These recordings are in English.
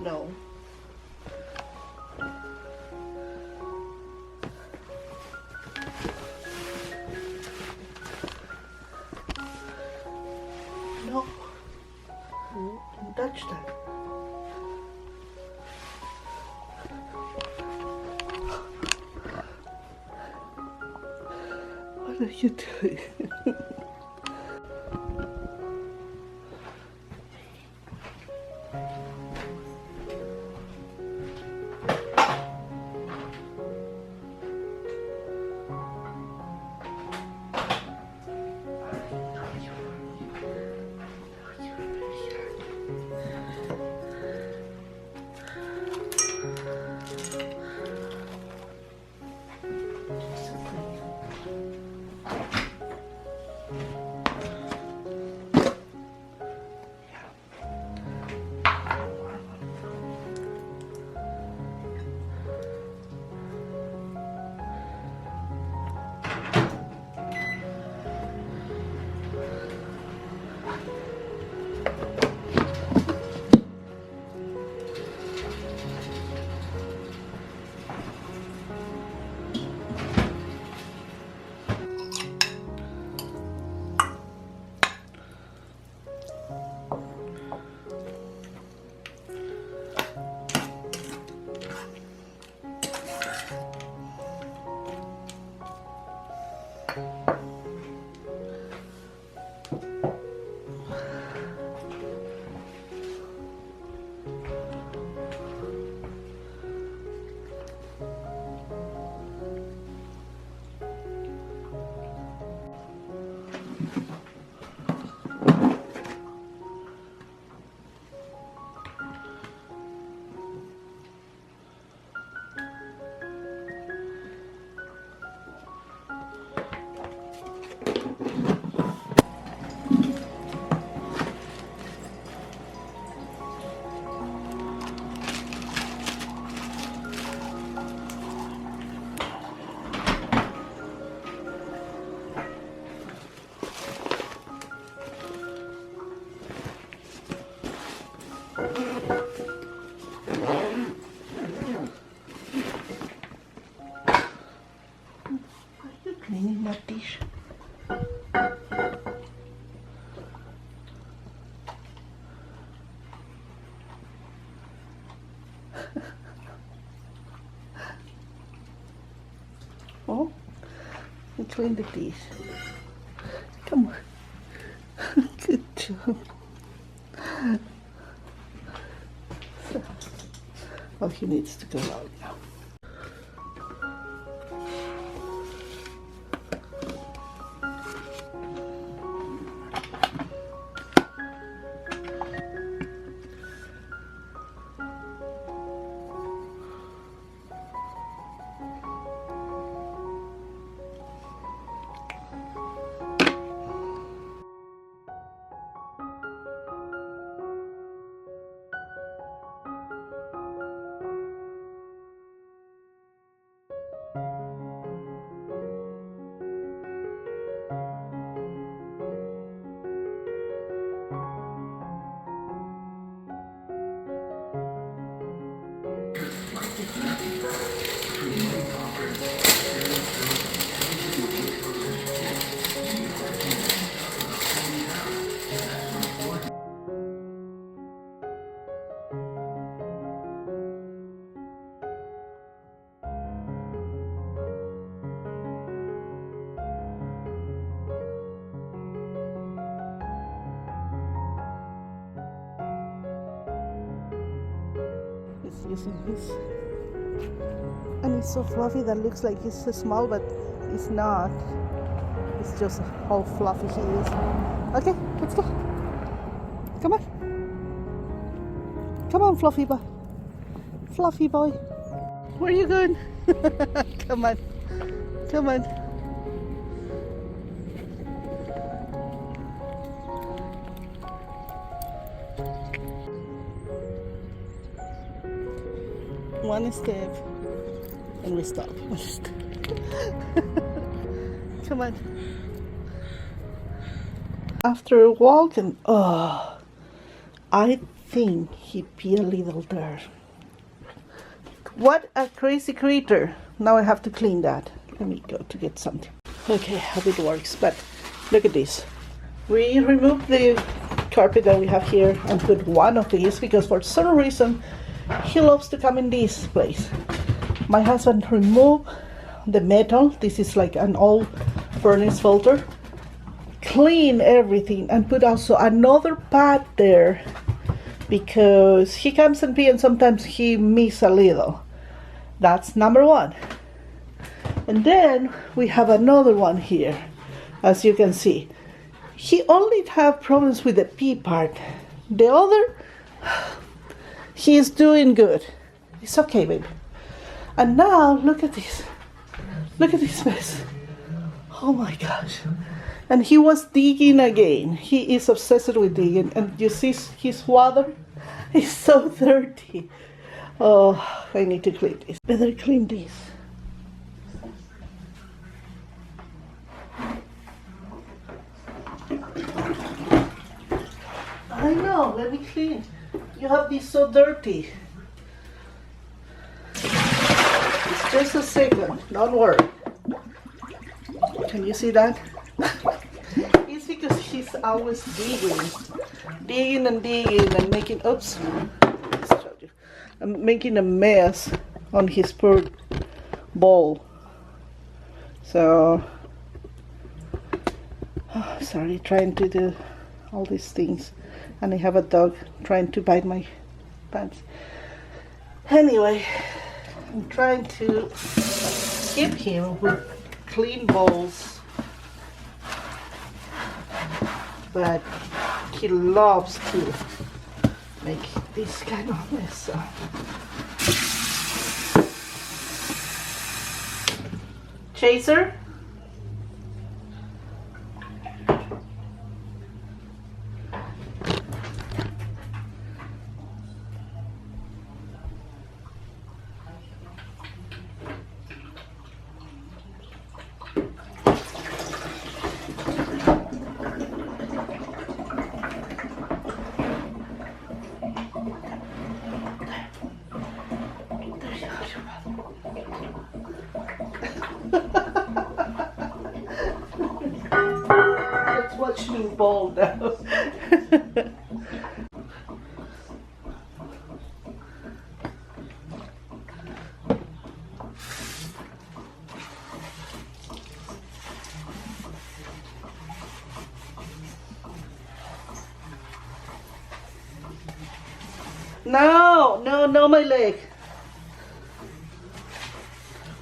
No. No. Don't touch that. What are you doing? Cleaning my dish. Oh, you clean the dish. Come on. Good job. Oh, he needs to go out now. He's using his, and he's so fluffy that looks like he's so small, but he's not. It's just how fluffy he is. Okay, let's go. Come on. Come on, fluffy boy. Fluffy boy. Where are you going? Come on. Come on. One step and we stop. One step. Come on. After a walk, and I think he peed a little there. What a crazy creature. Now I have to clean that. Let me go to get something. Okay, how it works, but look at this. We removed the carpet that we have here and put one of these because for some reason he loves to come in this place. My husband removed the metal. This is like an old furnace filter. Clean everything and put also another pad there because he comes and pee and sometimes he miss a little. That's number one. And then we have another one here, as you can see. He only have problems with the pee part. The other, he is doing good. It's okay, baby. And now look at this. Look at this mess. Oh my gosh. And he was digging again. He is obsessed with digging. And you see his water? It's so dirty. Oh, I need to clean this. Better clean this. I know, let me clean. You have this so dirty. It's just a second, don't worry. Can you see that? It's because he's always digging and making, oops, I'm making a mess on his poor bowl. So, sorry, trying to do all these things. And I have a dog trying to bite my pants. Anyway, I'm trying to keep him with clean bowls. But he loves to make this kind of mess. Chaser? Let's watch me bowl now. No, my leg.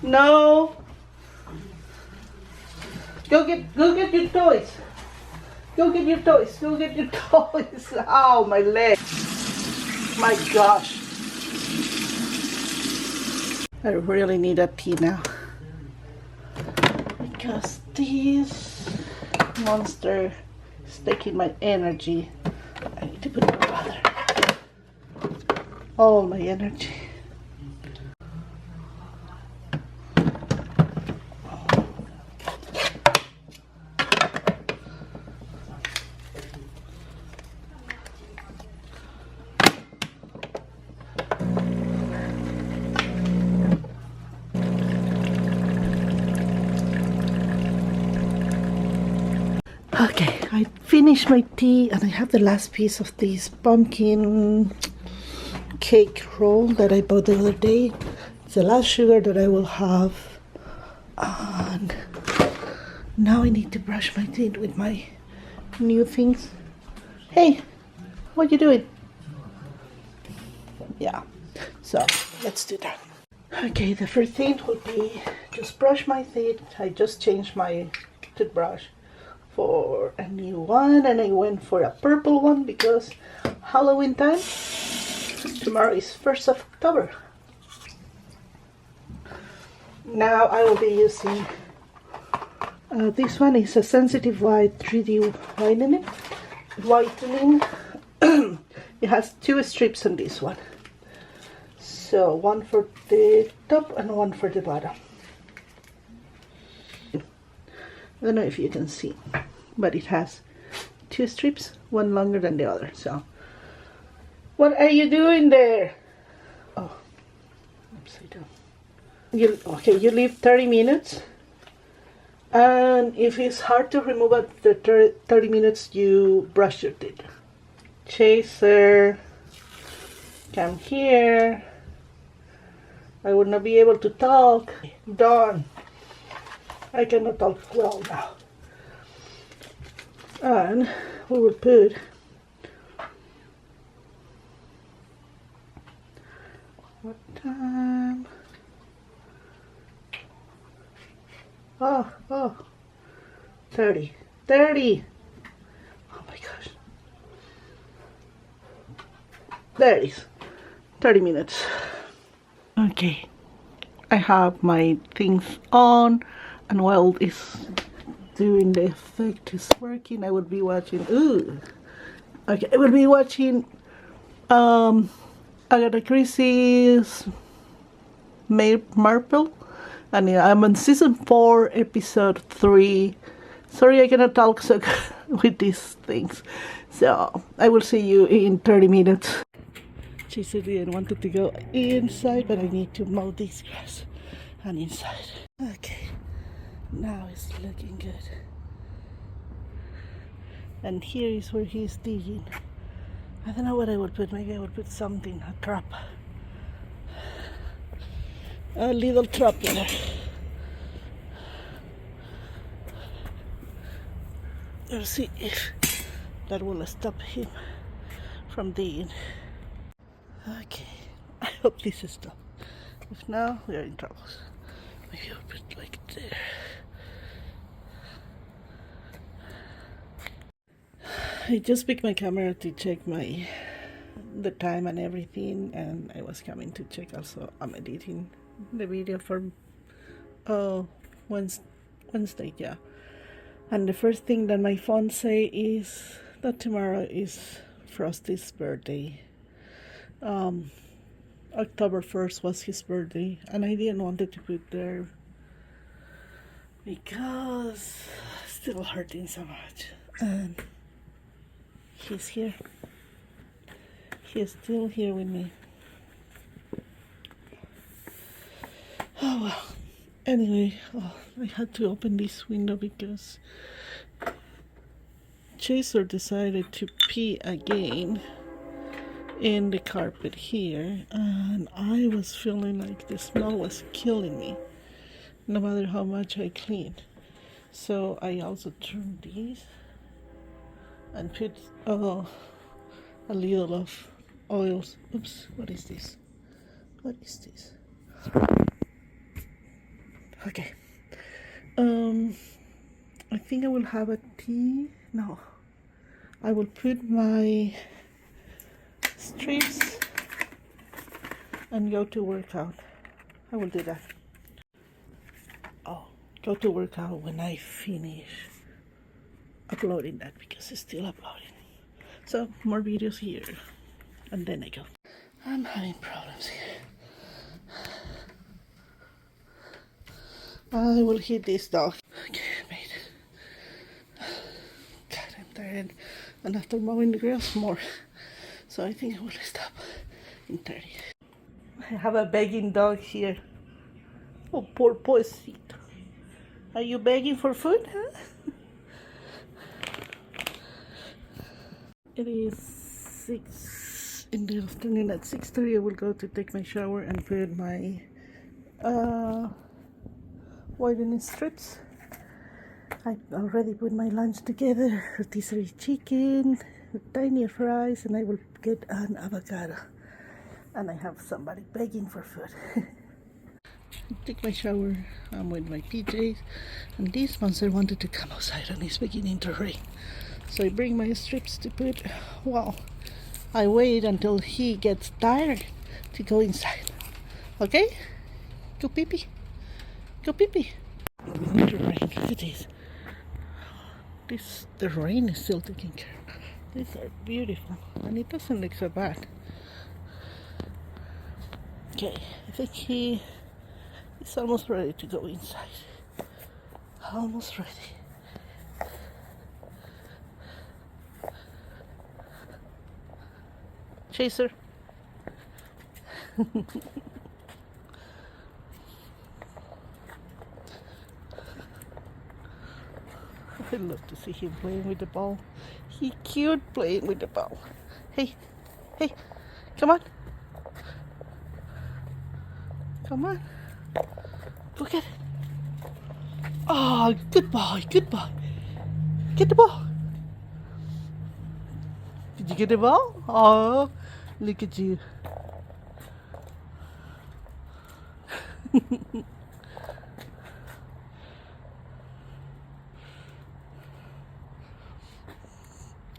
No. Go get your toys. Go get your toys. Go get your toys. Ow, my leg. My gosh. I really need a pee now. Because this monster is taking my energy. I need to put it water. All my energy. Okay, I finished my tea and I have the last piece of this pumpkin cake roll that I bought the other day. It's the last sugar that I will have. And now I need to brush my teeth with my new things. Hey, what you doing? Yeah, so let's do that. Okay, the first thing would be just brush my teeth. I just changed my toothbrush for a new one and I went for a purple one because Halloween time. Tomorrow is 1st of October. Now I will be using this one is a Sensitive White 3D whitening. It has 2 strips on this one. So one for the top and one for the bottom. I don't know if you can see, but it has 2 strips, one longer than the other. So What are you doing there? Oh, upside down. You leave 30 minutes. And if it's hard to remove after 30 minutes, you brush your teeth. Chaser, come here. I will not be able to talk. Done. I cannot talk well now. And we will put what time? Oh, 30. 30. Oh my gosh. There it is. 30 minutes. Okay. I have my things on, and while it's doing the effect is working, I will be watching. Okay, I will be watching Agatha Christie's Maid Marple, and I'm on season 4, episode 3. Sorry, I cannot talk so good with these things. So I will see you in 30 minutes. She said I wanted to go inside, but I need to mow this grass and inside. Okay, now it's looking good. And here is where he's digging. I don't know what I would put. Maybe I would put something, a trap. A little trap there. Let's see if that will stop him from digging. Okay, I hope this is stopped. If not, we are in trouble. Maybe I'll put like there. I just picked my camera to check the time and everything, and I was coming to check also I'm editing the video for Wednesday, yeah. And the first thing that my phone say is that tomorrow is Frosty's birthday. October 1st was his birthday, and I didn't want it to put there because it's still hurting so much. And he's here. He's still here with me. Oh well. Anyway, I had to open this window because Chaser decided to pee again in the carpet here, and I was feeling like the smell was killing me no matter how much I cleaned. So I also turned these and put a little of oils. Oops, what is this? Okay. I think I will have a tea. No, I will put my strips and go to workout. I will do that. Go to workout when I finish uploading that, because it's still uploading. So more videos here, and then I go. I'm having problems here. I will hit this dog. Okay, I made it. God, I'm tired. And after mowing the grass, more. So I think I will stop in 30. I have a begging dog here. Oh, poor Poisito. Are you begging for food, huh? It is 6 in the afternoon. At 6:30 I will go to take my shower and put my whitening strips. I already put my lunch together: rotisserie chicken, tiny fries, and I will get an avocado. And I have somebody begging for food. Take my shower. I'm with my PJs, and this monster wanted to come outside and it's beginning to rain. So I bring my strips to put. Well, I wait until he gets tired to go inside. Okay? Go pee pee. Go pee pee. Beginning to rain. Look at this. The rain is still taking care. These are beautiful, and it doesn't look so bad. Okay, I think he's almost ready to go inside. Almost ready. Chaser. I love to see him playing with the ball. He cute playing with the ball. Hey, hey, come on. Come on. Go get it. Oh, good boy, good boy. Get the ball. Did you get the ball? Oh, look at you.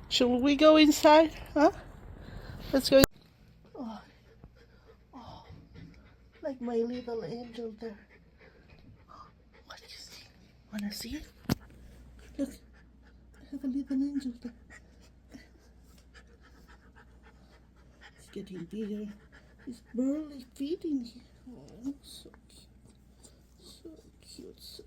Shall we go inside? Huh? Let's go. Oh, oh, like my little angel there. What do you see? Wanna see it? Look, I have a little angel there. It's getting bigger. He's barely feeding here. Oh, so cute. So cute. So